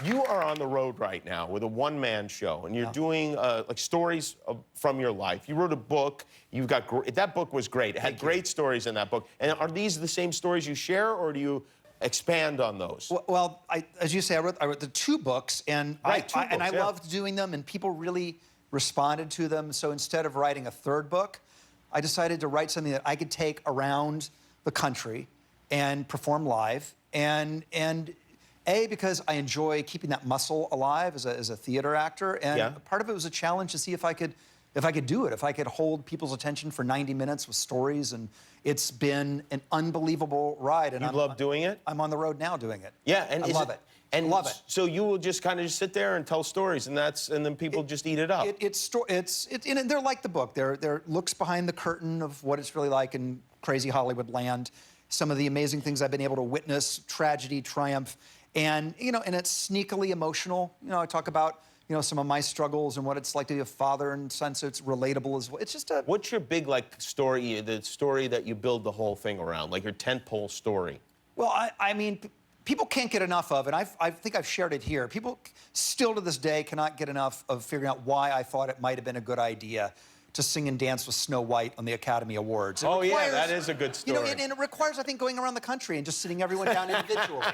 You are on the road right now with a one-man show, and you're doing like stories from your life. You wrote a book. You've got that book was great. It had great stories in that book. And are these the same stories you share, or do you expand on those? Well, as you say, I wrote the 2 books, and I loved doing them, and people really responded to them. So instead of writing a 3rd book, I decided to write something that I could take around the country and perform live, and because I enjoy keeping that muscle alive as a theater actor, and part of it was a challenge to see if I could do it, if I could hold people's attention for 90 minutes with stories, and it's been an unbelievable ride. And you love doing it? I'm on the road now doing it. Yeah, and I love it. And love it. So you will just kind of sit there and tell stories, and then people just eat it up. And they're like the book. They're looks behind the curtain of what it's really like in crazy Hollywood land. Some of the amazing things I've been able to witness, tragedy, triumph, and and it's sneakily emotional. I talk about some of my struggles and what it's like to be a father and son, so it's relatable as well. It's just a... What's your big story, the story that you build the whole thing around, like your tentpole story? Well, I mean, people can't get enough of, and I think I've shared it here. People still to this day cannot get enough of figuring out why I thought it might have been a good idea to sing and dance with Snow White on the Academy Awards. Oh, yeah, that is a good story. And it requires, I think, going around the country and just sitting everyone down individually.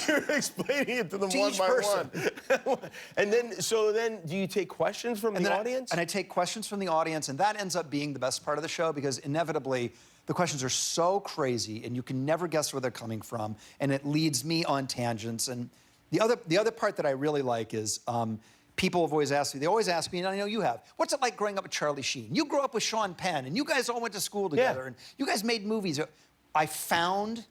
You're explaining it to them one by one. And then, do you take questions from the audience? And I take questions from the audience, and that ends up being the best part of the show, because inevitably, the questions are so crazy, and you can never guess where they're coming from, and it leads me on tangents. And the other part that I really like is, people have always asked me, they always ask me, and I know you have, what's it like growing up with Charlie Sheen? You grew up with Sean Penn, and you guys all went to school together, and you guys made movies. I found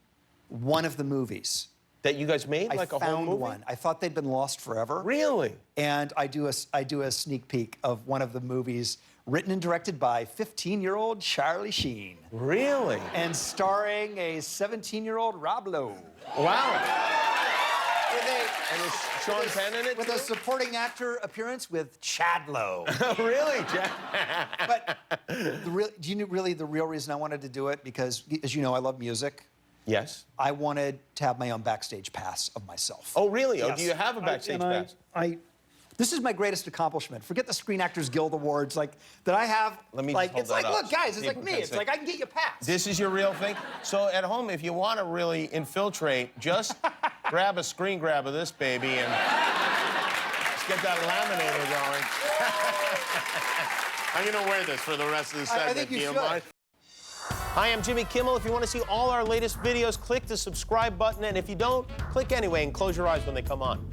one of the movies. That you guys made, like a whole movie? I found one. I thought they'd been lost forever. Really? And I do a sneak peek of one of the movies written and directed by 15-year-old Charlie Sheen. Really? And starring a 17-year-old Rob Lowe. Wow. And is Sean Penn in it, with a supporting actor appearance with Chad Lowe. Really, Chad? But do you know really the real reason I wanted to do it? Because, as you know, I love music. Yes. I wanted to have my own backstage pass of myself. Oh, really? Yes. Oh, do you have a backstage pass? This is my greatest accomplishment. Forget the Screen Actors Guild Awards, that I have. Let me just hold that up. Look, guys, it's like me. It's like I can get you a pass. This is your real thing? So at home, if you want to really infiltrate, just grab a screen grab of this baby and just get that laminator going. I'm going to wear this for the rest of the segment. I think you should. Hi, I'm Jimmy Kimmel. If you want to see all our latest videos, click the subscribe button. And if you don't, click anyway and close your eyes when they come on.